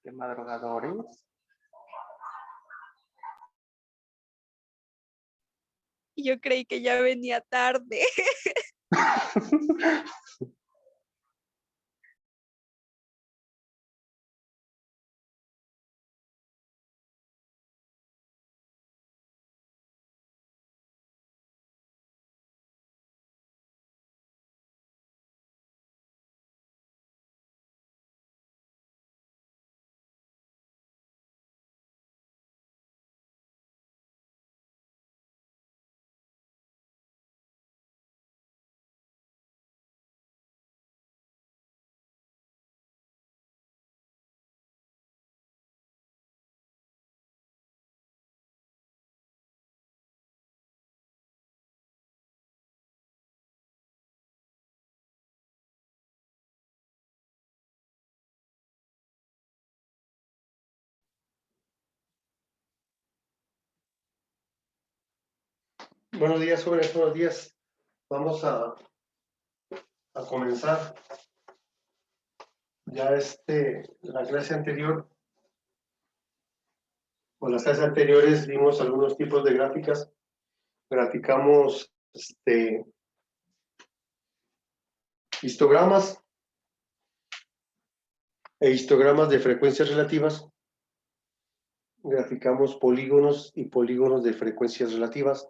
de madrugadores. Yo creí que ya venía tarde. Buenos días, jóvenes, buenos días. Vamos a comenzar. Ya la clase anterior, o las clases anteriores, vimos algunos tipos de gráficas. Graficamos histogramas e histogramas de frecuencias relativas. Graficamos polígonos y polígonos de frecuencias relativas.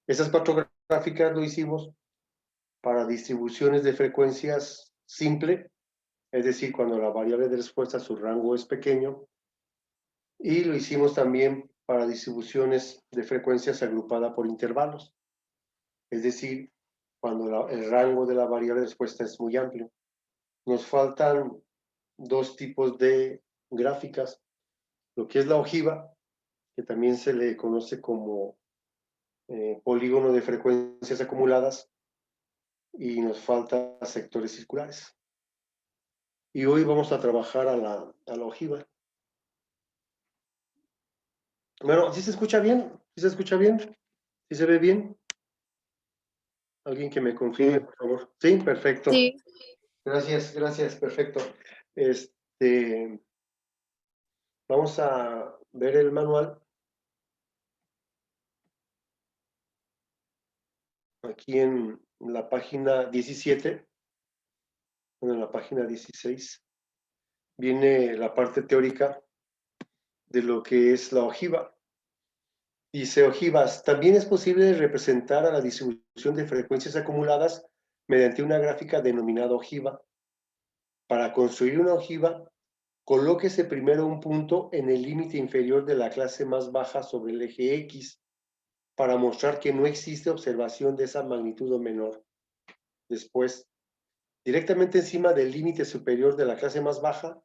Esas 4 gráficas lo hicimos para distribuciones de frecuencias simple, es decir, cuando la variable de respuesta, su rango es pequeño, y lo hicimos también para distribuciones de frecuencias agrupada por intervalos, es decir, cuando el rango de la variable de respuesta es muy amplio. Nos faltan 2 tipos de gráficas, lo que es la ojiva, que también se le conoce como polígono de frecuencias acumuladas, y nos faltan sectores circulares. Y hoy vamos a trabajar a la ojiva. Bueno, ¿sí se escucha bien? ¿Sí se escucha bien? ¿Sí se ve bien? Alguien que me confirme, por favor. Sí, perfecto. Sí. Gracias, gracias, perfecto. Vamos a ver el manual. Aquí en la página 17, en la página 16, viene la parte teórica de lo que es la ojiva. Dice ojivas, también es posible representar a la distribución de frecuencias acumuladas mediante una gráfica denominada ojiva. Para construir una ojiva, colóquese primero un punto en el límite inferior de la clase más baja sobre el eje X para mostrar que no existe observación de esa magnitud o menor. Después, directamente encima del límite superior de la clase más baja,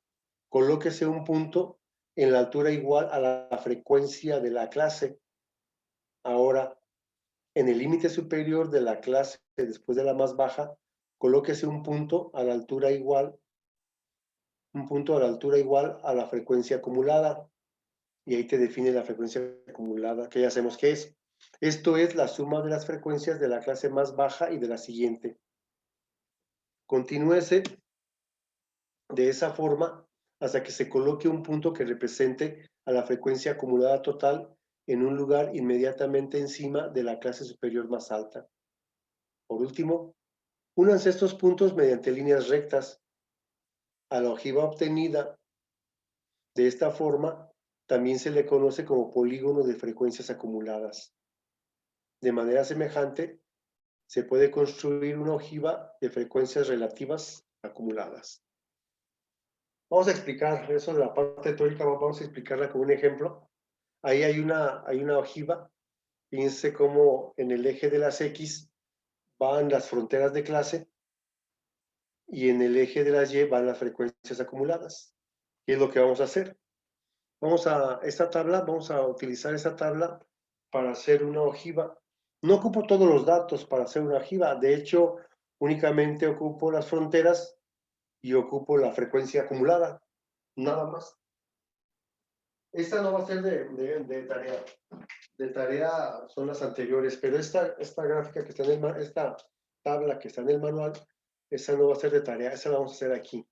colóquese un punto en la altura igual a la frecuencia de la clase. Ahora, en el límite superior de la clase después de la más baja, colóquese un punto a la altura igual a la frecuencia acumulada. Y ahí te define la frecuencia acumulada, que ya sabemos qué es. Esto es la suma de las frecuencias de la clase más baja y de la siguiente. Continúese de esa forma hasta que se coloque un punto que represente a la frecuencia acumulada total en un lugar inmediatamente encima de la clase superior más alta. Por último, únanse estos puntos mediante líneas rectas a la ojiva obtenida. De esta forma, también se le conoce como polígono de frecuencias acumuladas. De manera semejante, se puede construir una ojiva de frecuencias relativas acumuladas. Vamos a explicar eso de la parte teórica, vamos a explicarla con un ejemplo. Ahí hay una ojiva. Fíjense cómo en el eje de las X van las fronteras de clase y en el eje de las Y van las frecuencias acumuladas. ¿Qué es lo que vamos a hacer? Vamos a utilizar esta tabla para hacer una ojiva. No ocupo todos los datos para hacer una ojiva, de hecho, únicamente ocupo las fronteras y ocupo la frecuencia acumulada, nada más. Esta no va a ser de tarea. De tarea son las anteriores, pero esta gráfica que está en esta tabla que está en el manual, esa no va a ser de tarea, esa la vamos a hacer aquí.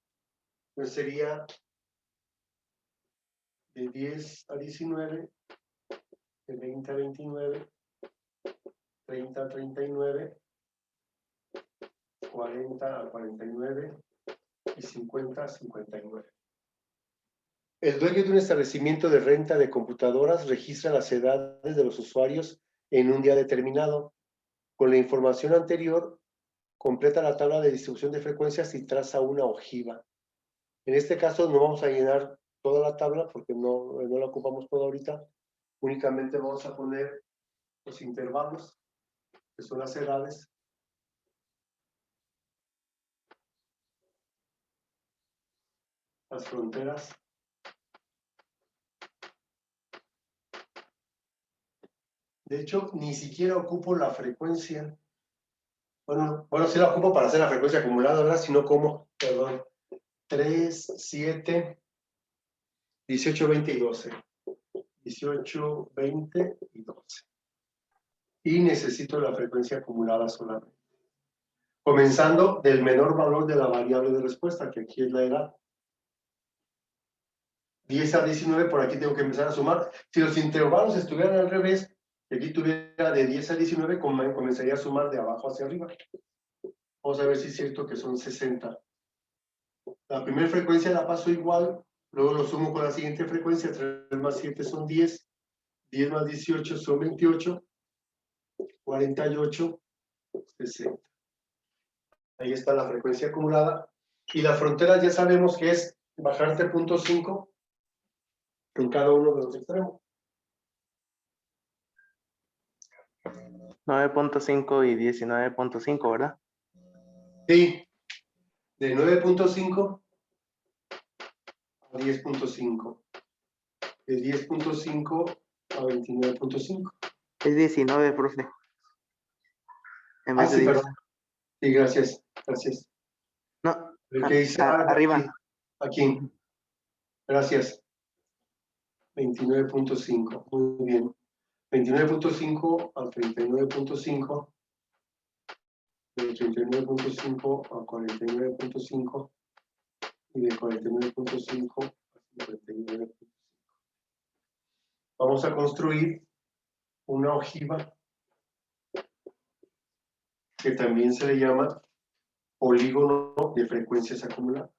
Entonces sería de 10 a 19, de 20 a 29, 30 a 39, 40 a 49 y 50 a 59. El dueño de un establecimiento de renta de computadoras registra las edades de los usuarios en un día determinado. Con la información anterior, completa la tabla de distribución de frecuencias y traza una ojiva. En este caso no vamos a llenar toda la tabla porque no la ocupamos toda ahorita. Únicamente vamos a poner los intervalos, que son las edades. Las fronteras. De hecho, ni siquiera ocupo la frecuencia. Bueno, sí la ocupo para hacer la frecuencia acumulada, ¿verdad? Si no, ¿cómo? Perdón. 3, 7, 18, 20 y 12. 18, 20 y 12. Y necesito la frecuencia acumulada solamente. Comenzando del menor valor de la variable de respuesta, que aquí es la edad. 10 a 19, por aquí tengo que empezar a sumar. Si los intervalos estuvieran al revés, y aquí tuviera de 10 a 19, comenzaría a sumar de abajo hacia arriba. Vamos a ver si es cierto que son 60. La primera frecuencia la paso igual, luego lo sumo con la siguiente frecuencia, 3 más 7 son 10, 10 más 18 son 28, 48, 60. Ahí está la frecuencia acumulada. Y la frontera ya sabemos que es bajarte 0.5 en cada uno de los extremos. 9.5 y 19.5, ¿verdad? Sí, de 9.5 a 10.5. De 10.5 a 29.5. Es 19, profe. En vez de Sí, 10. perdón. Sí, gracias. Gracias. No, ¿Qué dice? arriba. Aquí. Gracias. 29.5. Muy bien. 29.5 al 39.5. De 39.5 a 49.5. Y de 49.5 a 59.5. Vamos a construir una ojiva que también se le llama polígono de frecuencias acumuladas.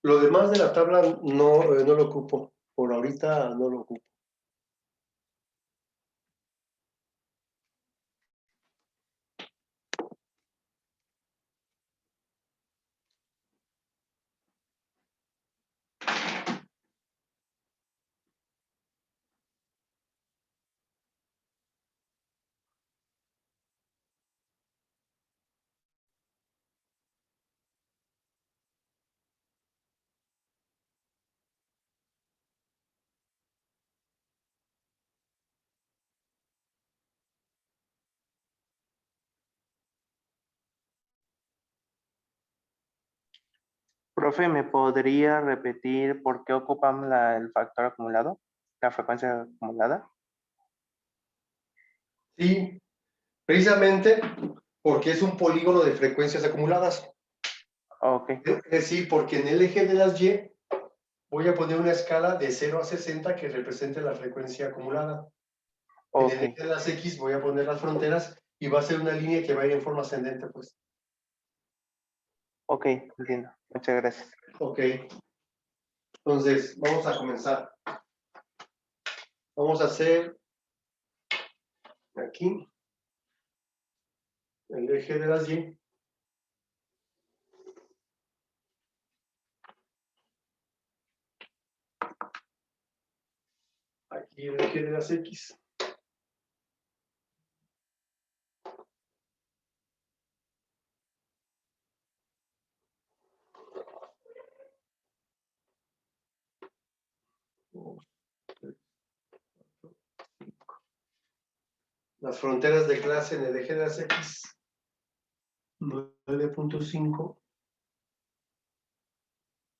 Lo demás de la tabla no lo ocupo. Por ahorita no lo ocupo. Profe, ¿me podría repetir por qué ocupan el factor acumulado? La frecuencia acumulada. Sí, precisamente porque es un polígono de frecuencias acumuladas. Ok. Es decir, porque en el eje de las Y voy a poner una escala de 0 a 60 que represente la frecuencia acumulada. En el eje de las X voy a poner las fronteras y va a ser una línea que va a ir en forma ascendente, pues. Ok, entiendo. Muchas gracias. Ok. Entonces, vamos a comenzar. Vamos a hacer aquí el eje de las Y. Aquí el eje de las X. Las fronteras de clase en el eje de las X. 9.5,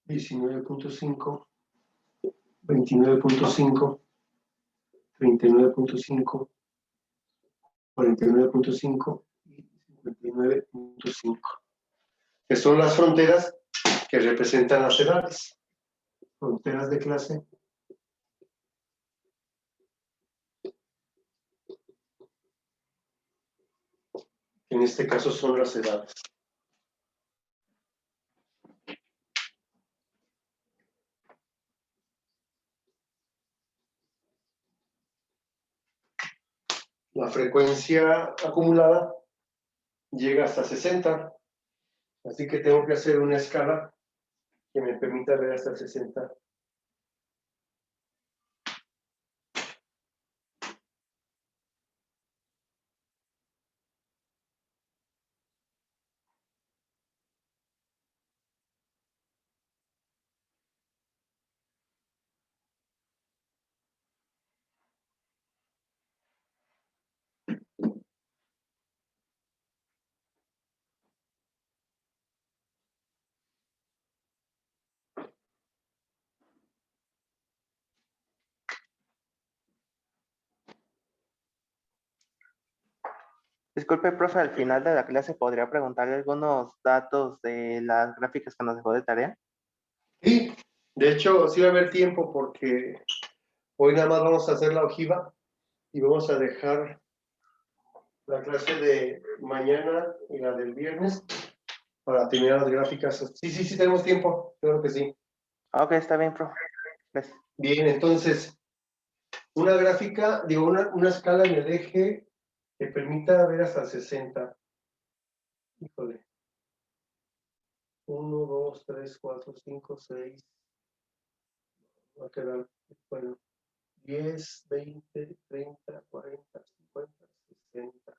19.5 29.5, 39.5, 49.5 y 59.5, que son las fronteras que representan las edades. Fronteras de clase. En este caso son las edades. La frecuencia acumulada llega hasta 60, así que tengo que hacer una escala que me permita ver hasta 60. Disculpe, profe, al final de la clase podría preguntarle algunos datos de las gráficas que nos dejó de tarea. Sí, de hecho, sí va a haber tiempo porque hoy nada más vamos a hacer la ojiva y vamos a dejar la clase de mañana y la del viernes para terminar las gráficas. Sí, tenemos tiempo, claro que sí. Ok, está bien, profe. Gracias. Bien, entonces, una gráfica, digo, una escala en el eje que permita ver hasta 60. Híjole. 1, 2, 3, 4, 5, 6. Va a quedar, bueno, 10, 20, 30, 40, 50, 60.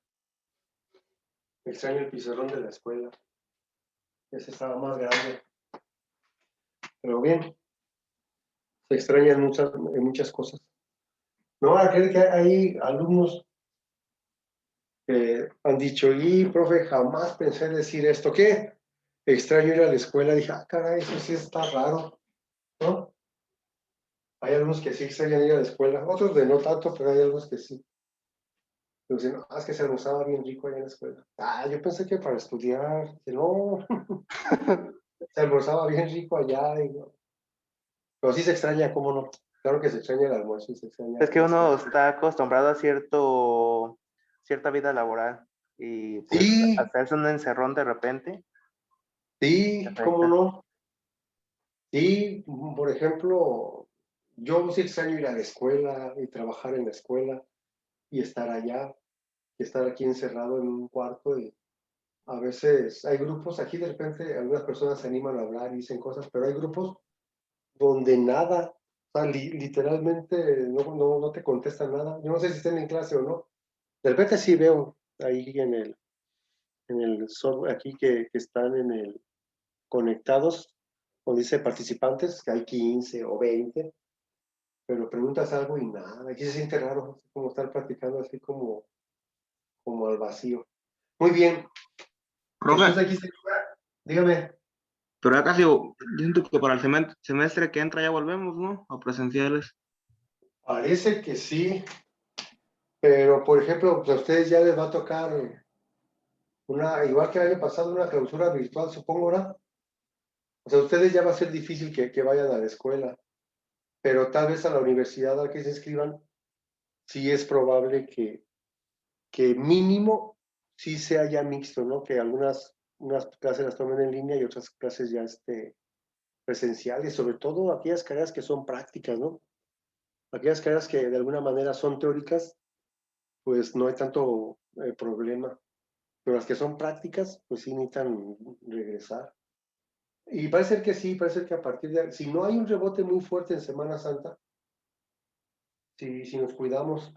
Me extraño el pizarrón de la escuela. Ese estaba más grande. Pero bien, se extrañan muchas cosas. No van a creer que hay alumnos que han dicho, y profe, jamás pensé decir esto. ¿Qué? Extraño ir a la escuela. Dije, caray, eso sí está raro, ¿no? Hay algunos que sí extrañan ir a la escuela, otros de no tanto, pero hay algunos que sí. Pero dicen, es que se almorzaba bien rico allá en la escuela. Yo pensé que para estudiar, que no, se almorzaba bien rico allá. Pero sí se extraña, ¿cómo no? Claro que se extraña el almuerzo y se extraña Es que la uno escuela. está acostumbrado a cierta vida laboral y pues Sí, hacerse un encerrón de repente sí, ¿cómo afecta. no? Sí, por ejemplo, yo sí extraño ir a la escuela y trabajar en la escuela y estar allá y estar aquí encerrado en un cuarto y a veces hay grupos, aquí de repente algunas personas se animan a hablar y dicen cosas, pero hay grupos donde nada, o sea, literalmente no te contestan nada. Yo no sé si están en clase o no. De repente sí veo ahí en el software aquí que están conectados, donde dice participantes, que hay 15 o 20, pero preguntas algo y nada. Aquí se siente raro, como estar practicando así como al vacío. Muy bien, Profe, entonces aquí dígame. pero ya casi, yo siento que para el semestre que entra ya volvemos, ¿no? A presenciales. Parece que sí, pero por ejemplo, pues a ustedes ya les va a tocar igual que el año pasado, una clausura virtual, supongo, ¿verdad? O sea, a ustedes ya va a ser difícil que vayan a la escuela, pero tal vez a la universidad a la que se inscriban, sí es probable que mínimo sí sea ya mixto, ¿no? Que unas clases las tomen en línea y otras clases ya presenciales, sobre todo aquellas carreras que son prácticas, ¿no? Aquellas carreras que de alguna manera son teóricas, pues no hay tanto problema. Pero las que son prácticas, pues sí necesitan regresar. Y parece ser que sí, parece ser que a partir si no hay un rebote muy fuerte en Semana Santa, si nos cuidamos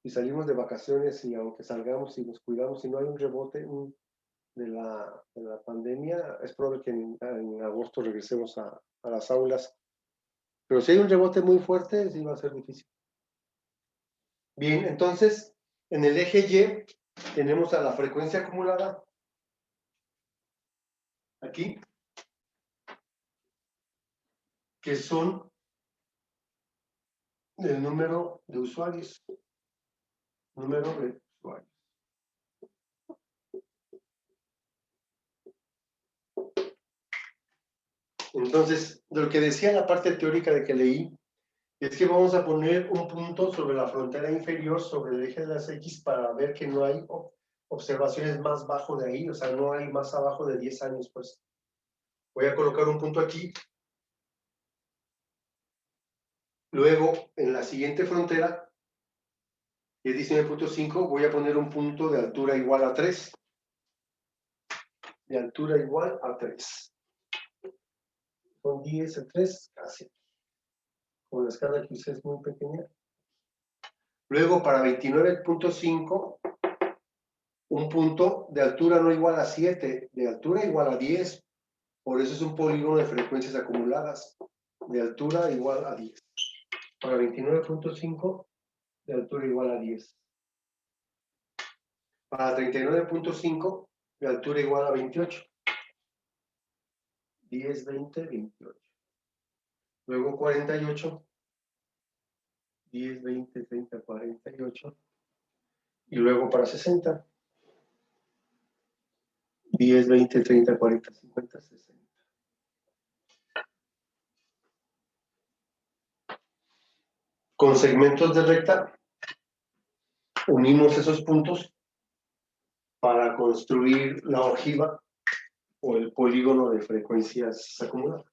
y salimos de vacaciones y aunque salgamos y nos cuidamos, si no hay un rebote de la pandemia, es probable que en agosto regresemos a las aulas. Pero si hay un rebote muy fuerte, sí va a ser difícil. Bien, entonces, en el eje Y tenemos a la frecuencia acumulada, aquí, que son del número de usuarios. Número de usuarios. Entonces, de lo que decía la parte teórica de que leí, es que vamos a poner un punto sobre la frontera inferior, sobre el eje de las X, para ver que no hay observaciones más bajo de ahí, o sea, no hay más abajo de 10 años, pues. Voy a colocar un punto aquí. Luego, en la siguiente frontera, que es 19.5, voy a poner un punto de altura igual a 3. De altura igual a 3. Con 10 a 3, casi. Con la escala que usé es muy pequeña. Luego, para 29.5, un punto de altura no igual a 7, de altura igual a 10. Por eso es un polígono de frecuencias acumuladas. De altura igual a 10. Para 29.5, de altura igual a 10. Para 39.5, de altura igual a 28. 10, 20, 28. Luego 48. 10, 20, 30, 48. Y luego para 60. 10, 20, 30, 40, 50, 60. Con segmentos de recta, unimos esos puntos para construir la ojiva o el polígono de frecuencias acumuladas.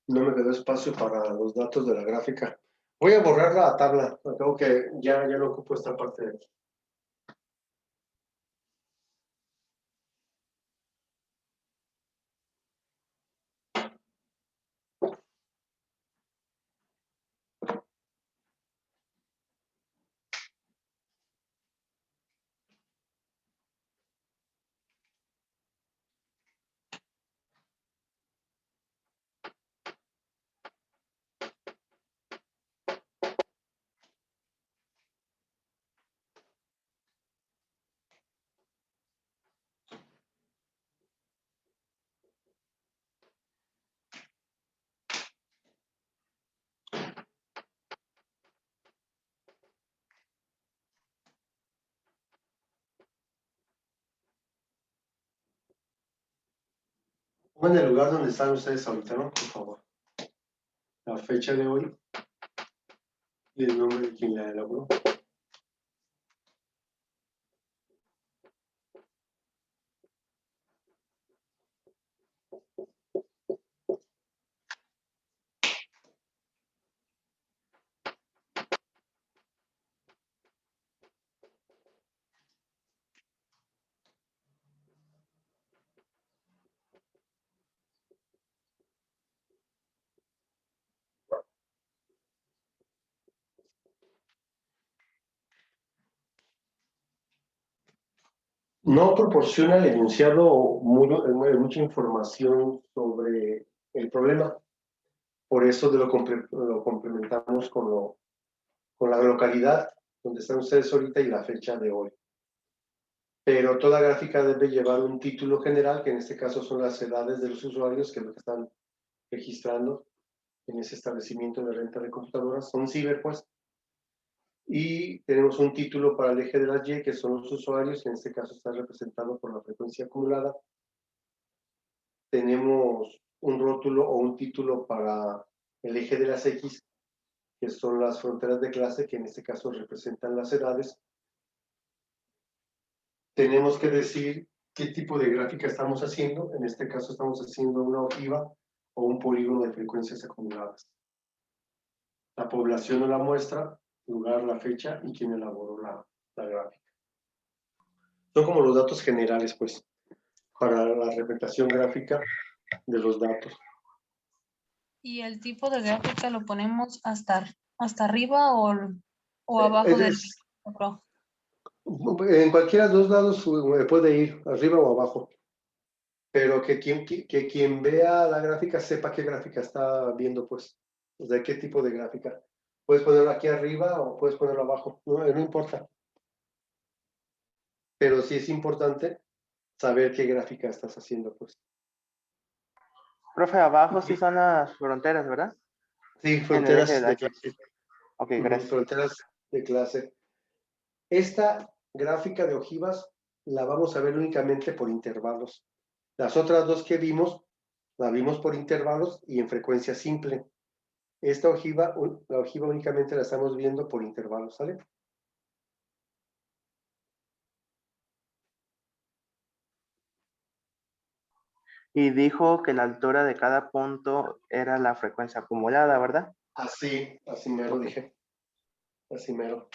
No me quedó espacio para los datos de la gráfica. Voy a borrar la tabla. Tengo que ya no ocupo esta parte de aquí. Pongan el lugar donde están ustedes ahorita, ¿no? Por favor. La fecha de hoy y el nombre de quien la elaboró. No proporciona el enunciado mucha información sobre el problema. Por eso lo complementamos con la localidad donde están ustedes ahorita y la fecha de hoy. Pero toda gráfica debe llevar un título general, que en este caso son las edades de los usuarios, que es lo que están registrando, en ese establecimiento de renta de computadoras, son ciber, pues. Y tenemos un título para el eje de las Y, que son los usuarios, en este caso está representado por la frecuencia acumulada. Tenemos un rótulo o un título para el eje de las X, que son las fronteras de clase, que en este caso representan las edades. Tenemos que decir qué tipo de gráfica estamos haciendo. En este caso estamos haciendo una ojiva o un polígono de frecuencias acumuladas. La población o la muestra, lugar, la fecha y quién elaboró la gráfica. Son como los datos generales, pues, para la representación gráfica de los datos. ¿Y el tipo de gráfica lo ponemos hasta arriba o abajo del otro? En cualquiera de los lados puede ir, arriba o abajo. Pero que quien vea la gráfica sepa qué gráfica está viendo, pues. O sea, qué tipo de gráfica. Puedes ponerlo aquí arriba o puedes ponerlo abajo. No importa. Pero sí es importante saber qué gráfica estás haciendo, pues. Profe, abajo sí son las fronteras, ¿verdad? Sí, En el fronteras eje de de la clase. Ok, gracias. Fronteras de clase. Esta gráfica de ojivas la vamos a ver únicamente por intervalos. Las otras dos que vimos, la vimos por intervalos y en frecuencia simple. Esta ojiva, la ojiva únicamente la estamos viendo por intervalos, ¿sale? Y dijo que la altura de cada punto era la frecuencia acumulada, ¿verdad? Así mero dije. Así mero.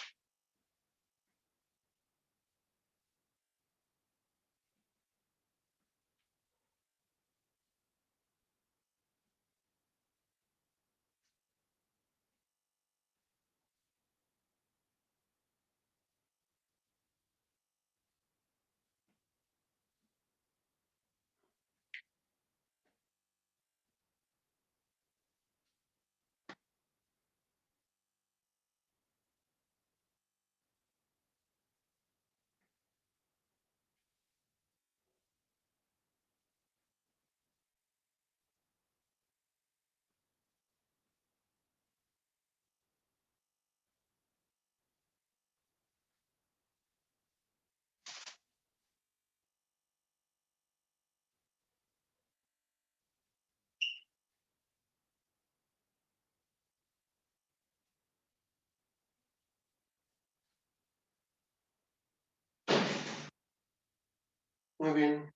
Muy bien.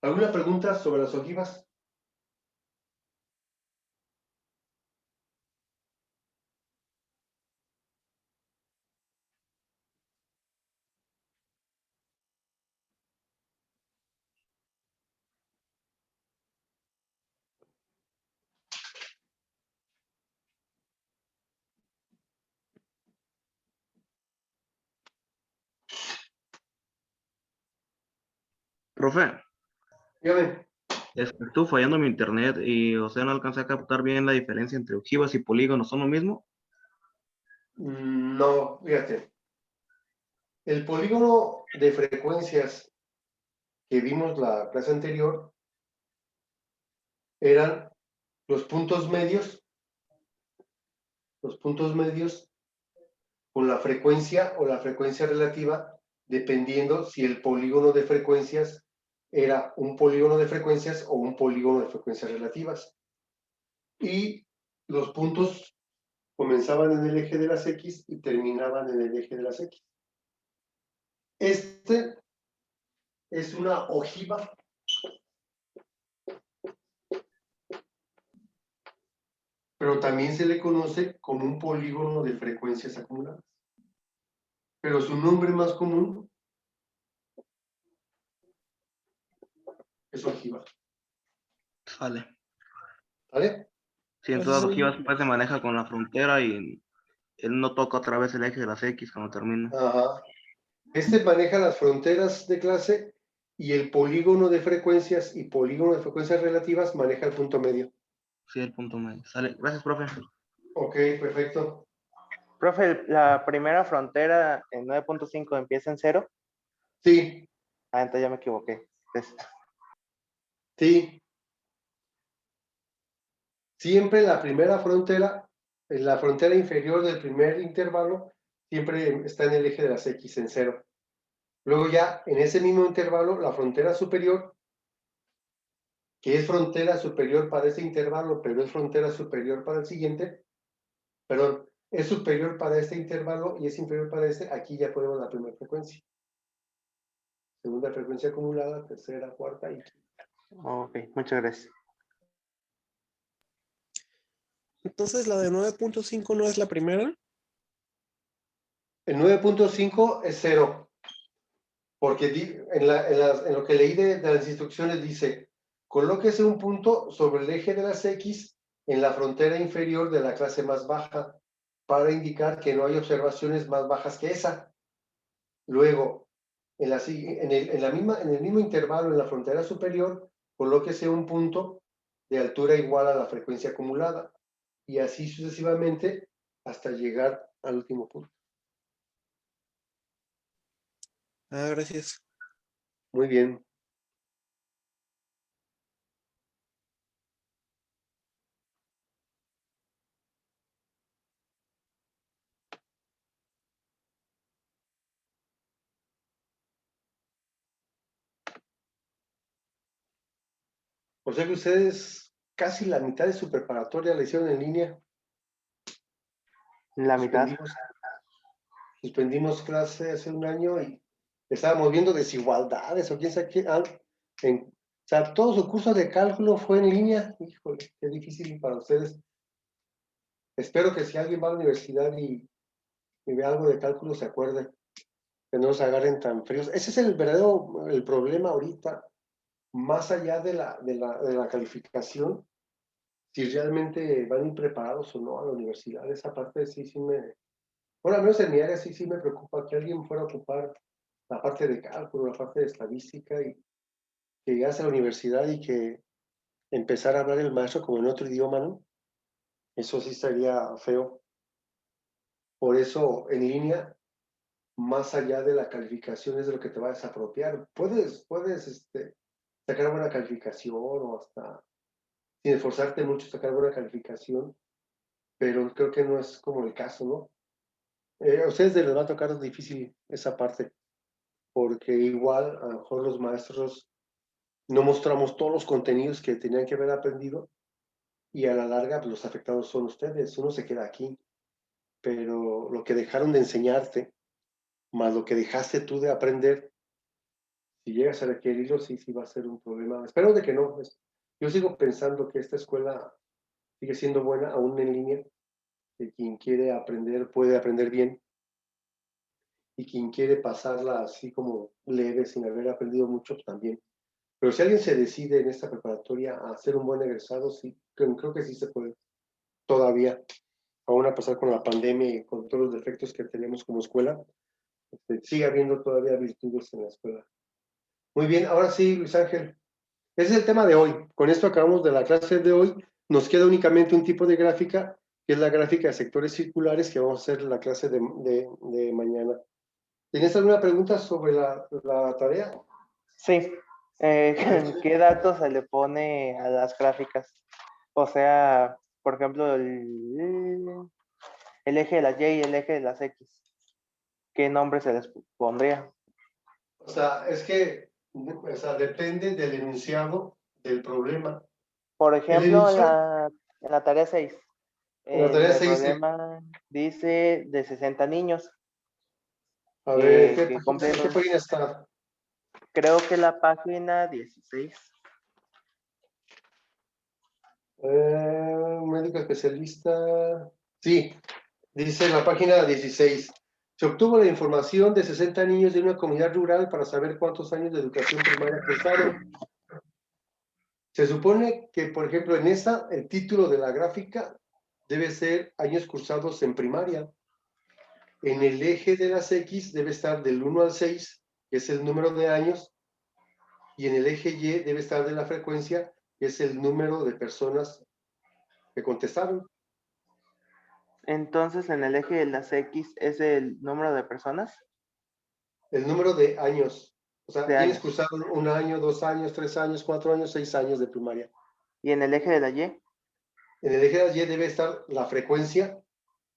¿Alguna pregunta sobre las ojivas? Profe, Dígame. estuvo fallando mi internet y, o sea, no alcancé a captar bien la diferencia entre ojivas y polígonos. ¿Son lo mismo? No, fíjate. El polígono de frecuencias que vimos la clase anterior eran los puntos medios con la frecuencia o la frecuencia relativa, dependiendo si el polígono de frecuencias era un polígono de frecuencias o un polígono de frecuencias relativas. Y los puntos comenzaban en el eje de las X y terminaban en el eje de las X. Este es una ojiva pero también se le conoce como un polígono de frecuencias acumuladas. Pero su nombre más común es ojiva. Vale. ¿Vale? Sí, en todas las ojivas pues, se maneja con la frontera y él no toca otra vez el eje de las X cuando termina. Ajá. Este maneja las fronteras de clase y el polígono de frecuencias y polígono de frecuencias relativas maneja el punto medio. Sí, el punto medio. Sale. Gracias, profe. Ok, perfecto. Profe, la primera frontera en 9.5 empieza en 0. Sí, Entonces ya me equivoqué. sí. siempre la primera frontera, en la frontera inferior del primer intervalo, siempre está en el eje de las X en 0. Luego ya en ese mismo intervalo, la frontera superior, que es frontera superior para ese intervalo, pero es frontera superior para el siguiente, perdón, es superior para este intervalo y es inferior para este, aquí ya ponemos la primera frecuencia. Segunda frecuencia acumulada, tercera, cuarta y quinta. Ok, muchas gracias. Entonces la de 9.5 no es la primera. El 9.5 es 0, porque en lo que leí de las instrucciones dice, colóquese un punto sobre el eje de las X en la frontera inferior de la clase más baja para indicar que no hay observaciones más bajas que esa. Luego, en el mismo intervalo en la frontera superior, colóquese un punto de altura igual a la frecuencia acumulada y así sucesivamente hasta llegar al último punto. Ah, gracias. Muy bien. O sea que ustedes casi la mitad de su preparatoria la hicieron en línea. La mitad. Suspendimos clase hace un año y estábamos viendo desigualdades o quién sabe qué. O sea, todo su curso de cálculo fue en línea. Híjole, qué difícil para ustedes. Espero que si alguien va a la universidad y ve algo de cálculo se acuerde, que no nos agarren tan fríos. Ese es el problema ahorita, más allá de la calificación, si realmente van impreparados o no a la universidad. Esa parte sí me... Bueno, al menos en mi área sí me preocupa que alguien fuera a ocupar la parte de cálculo, la parte de estadística y que llegase a la universidad y que empezara a hablar el maestro como en otro idioma, ¿no? Eso sí sería feo. Por eso, en línea, más allá de la calificación es de lo que te va a desapropiar. Puedes sacar buena calificación o hasta, sin esforzarte mucho, sacar buena calificación, pero creo que no es como el caso, ¿no? A ustedes les va a tocar difícil esa parte, porque igual a lo mejor los maestros no mostramos todos los contenidos que tenían que haber aprendido y a la larga pues, los afectados son ustedes. Uno se queda aquí, pero lo que dejaron de enseñarte, más lo que dejaste tú de aprender, si llegas a requerirlo, sí va a ser un problema. Espero de que no. Yo sigo pensando que esta escuela sigue siendo buena, aún en línea, que quien quiere aprender puede aprender bien y quien quiere pasarla así como leve, sin haber aprendido mucho, también. Pero si alguien se decide en esta preparatoria a ser un buen egresado, sí, creo que sí se puede todavía, aún a pasar con la pandemia y con todos los defectos que tenemos como escuela, sigue habiendo todavía virtudes en la escuela. Muy bien, ahora sí, Luis Ángel, ese es el tema de hoy. Con esto acabamos de la clase de hoy. Nos queda únicamente un tipo de gráfica, que es la gráfica de sectores circulares, que vamos a hacer la clase de mañana. ¿Tienes alguna pregunta sobre la tarea? Sí. ¿Qué datos se le pone a las gráficas? O sea, por ejemplo, el eje de las Y y el eje de las X. ¿Qué nombre se les pondría? O sea, es que depende del enunciado del problema. Por ejemplo, en enunciado- la tarea 6. En la tarea El 6 problema dice de 60 niños a ver, que cumplen, ¿en qué página está? creo que la página 16. Médico especialista. Sí, dice en la página 16. Se obtuvo la información de 60 niños de una comunidad rural para saber cuántos años de educación primaria cursaron. Se supone que, por ejemplo, en esa, el título de la gráfica debe ser años cursados en primaria. En el eje de las X debe estar del 1 al 6, que es el número de años, y en el eje Y debe estar de la frecuencia, que es el número de personas que contestaron. Entonces, en el eje de las X es el número de personas. El número de años. O sea, De tienes años. cursado 1 año, 2 años, 3 años, 4 años, 6 años de primaria. Y en el eje de la Y. En el eje de la Y debe estar la frecuencia,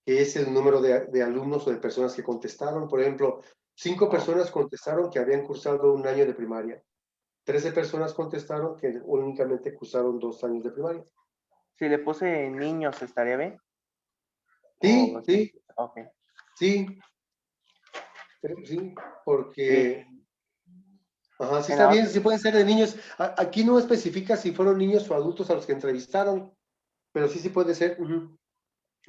que es el número de alumnos o de personas que contestaron. Por ejemplo, 5 personas contestaron que habían cursado un año de primaria. 13 personas contestaron que únicamente cursaron 2 años de primaria. Si le puse niños, ¿estaría bien? Sí, ¿O sí, Ok. sí. Sí, porque... Ajá, sí En está la bien, otra- sí pueden ser de niños. Aquí no especifica si fueron niños o adultos a los que entrevistaron, pero sí puede ser. Ujú.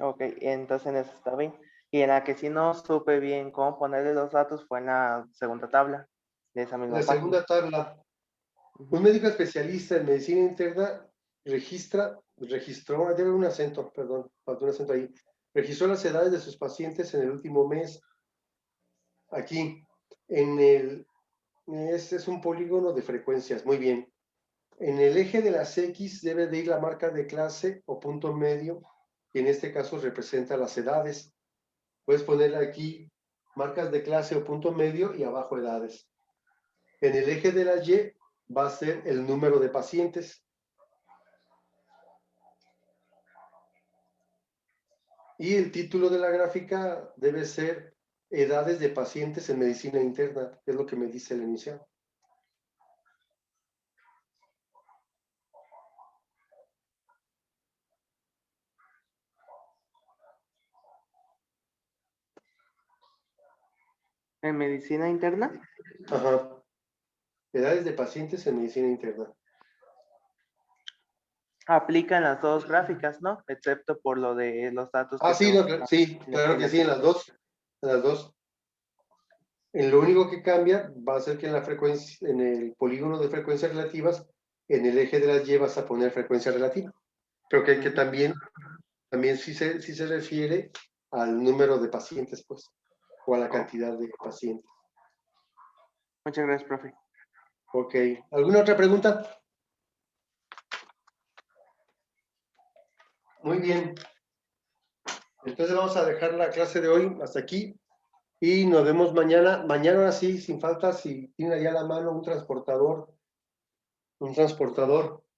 Ok, entonces en eso está bien. Y en la que sí no supe bien cómo ponerle los datos fue en la segunda tabla de esa En misma la página. segunda tabla, Ujú. un médico especialista en medicina interna registró, debe haber un acento, perdón, faltó un acento ahí, registró las edades de sus pacientes en el último mes. Aquí, este es un polígono de frecuencias, muy bien. En el eje de las X debe de ir la marca de clase o punto medio, que en este caso representa las edades. Puedes ponerle aquí marcas de clase o punto medio y abajo edades. En el eje de la Y va a ser el número de pacientes. Y el título de la gráfica debe ser edades de pacientes en medicina interna, que es lo que me dice el enunciado. En medicina interna, Ajá. Edades de pacientes en medicina interna. aplican las dos gráficas, ¿no? Excepto por lo de los datos que Sí, se no, usan sí, en claro que sí, GNP. en las dos. En las dos. En lo único que cambia va a ser que en la frecuencia, en el polígono de frecuencias relativas, en el eje de las Y vas a poner frecuencia relativa. Pero que también sí se refiere al número de pacientes, pues, o a la cantidad de pacientes. Muchas gracias, profe. Ok. ¿Alguna otra pregunta? Muy bien. Entonces vamos a dejar la clase de hoy hasta aquí y nos vemos mañana. Mañana ahora sí, sin falta, si tienen allá a la mano un transportador.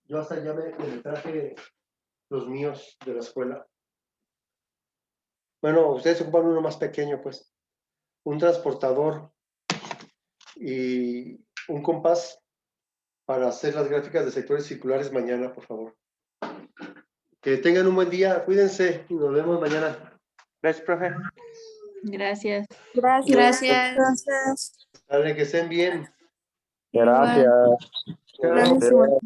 Yo hasta ya me traje los míos de la escuela. Bueno, ustedes ocupan uno más pequeño, pues. Un transportador y un compás para hacer las gráficas de sectores circulares mañana, por favor. Que tengan un buen día, cuídense y nos vemos mañana. Gracias, profe. Gracias. Gracias. Dale, que estén bien. Igual. Gracias. Chao. Gracias, igual.